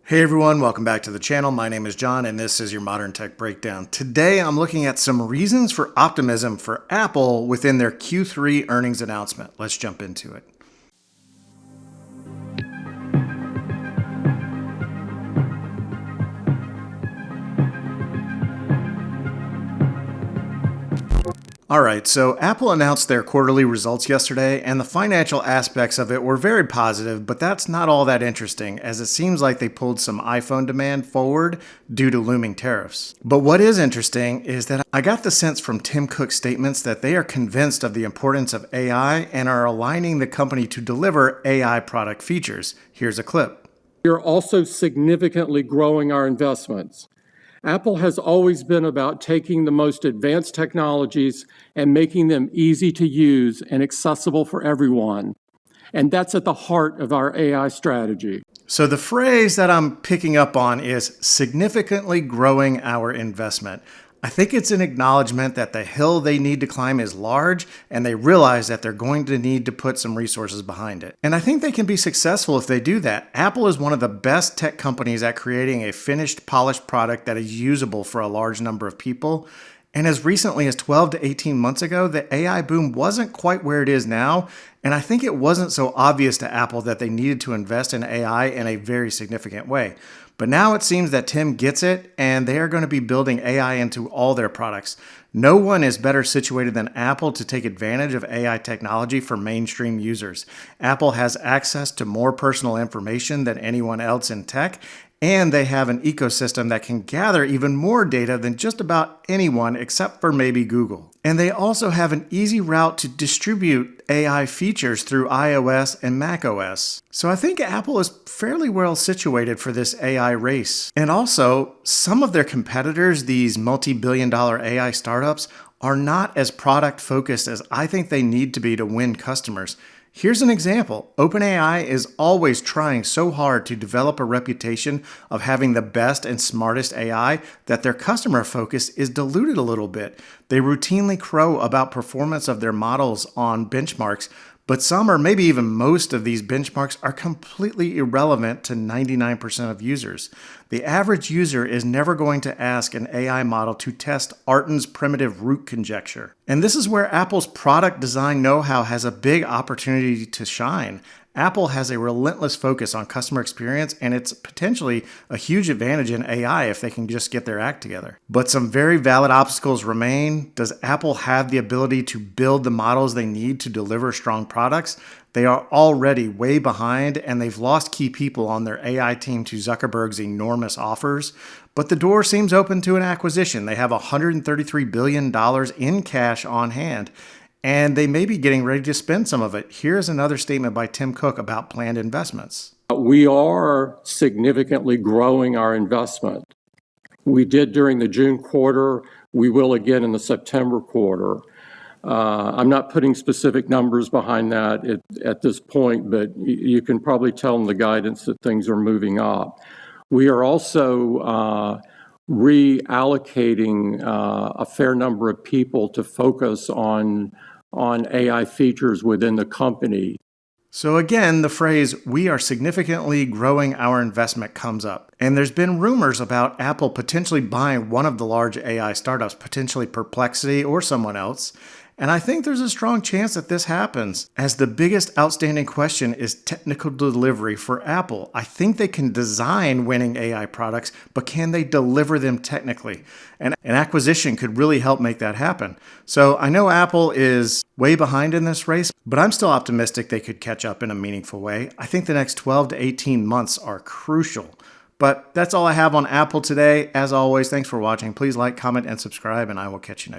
Hey everyone, welcome back to the channel. My name is John and this is your Modern Tech Breakdown. Today I'm looking at some reasons for optimism for Apple within their Q3 earnings announcement. Let's jump into it. All right, so Apple announced their quarterly results yesterday, and the financial aspects of it were very positive, but that's not all that interesting, as it seems like they pulled some iPhone demand forward due to looming tariffs. But what is interesting is that I got the sense from Tim Cook's statements that they are convinced of the importance of AI and are aligning the company to deliver AI product features. Here's a clip. We are also significantly growing our investments. Apple has always been about taking the most advanced technologies and making them easy to use and accessible for everyone. And that's at the heart of our AI strategy. So the phrase that I'm picking up on is significantly growing our investment. I think it's an acknowledgement that the hill they need to climb is large, and they realize that they're going to need to put some resources behind it. And I think they can be successful if they do that. Apple is one of the best tech companies at creating a finished, polished product that is usable for a large number of people. And as recently as 12 to 18 months ago, the AI boom wasn't quite where it is now. And I think it wasn't so obvious to Apple that they needed to invest in AI in a very significant way. But now it seems that Tim gets it, and they are going to be building AI into all their products. No one is better situated than Apple to take advantage of AI technology for mainstream users. Apple has access to more personal information than anyone else in tech, and they have an ecosystem that can gather even more data than just about anyone except for maybe Google. And they also have an easy route to distribute AI features through iOS and macOS. So I think Apple is fairly well situated for this AI race. And also, some of their competitors, these multi-billion-dollar AI startups, are not as product focused as I think they need to be to win customers. Here's an example. OpenAI is always trying so hard to develop a reputation of having the best and smartest AI that their customer focus is diluted a little bit. They routinely crow about performance of their models on benchmarks, but some or maybe even most of these benchmarks are completely irrelevant to 99% of users. The average user is never going to ask an AI model to test Artin's primitive root conjecture. And this is where Apple's product design know-how has a big opportunity to shine. Apple has a relentless focus on customer experience, and it's potentially a huge advantage in AI if they can just get their act together. But some very valid obstacles remain. Does Apple have the ability to build the models they need to deliver strong products? They are already way behind, and they've lost key people on their AI team to Zuckerberg's enormous offers. But the door seems open to an acquisition. They have $133 billion in cash on hand, and they may be getting ready to spend some of it. Here's another statement by Tim Cook about planned investments. We are significantly growing our investment. We did during the June quarter. We will again in the September quarter. I'm not putting specific numbers behind that at this point, but you can probably tell in the guidance that things are moving up. We are also reallocating a fair number of people to focus on AI features within the company. So again, the phrase, we are significantly growing our investment comes up. And there's been rumors about Apple potentially buying one of the large AI startups, potentially Perplexity or someone else. And I think there's a strong chance that this happens, as the biggest outstanding question is technical delivery for Apple. I think they can design winning AI products, but can they deliver them technically? And an acquisition could really help make that happen. So I know Apple is way behind in this race, but I'm still optimistic they could catch up in a meaningful way. I think the next 12 to 18 months are crucial. But that's all I have on Apple today. As always, thanks for watching. Please like, comment, and subscribe, and I will catch you next time.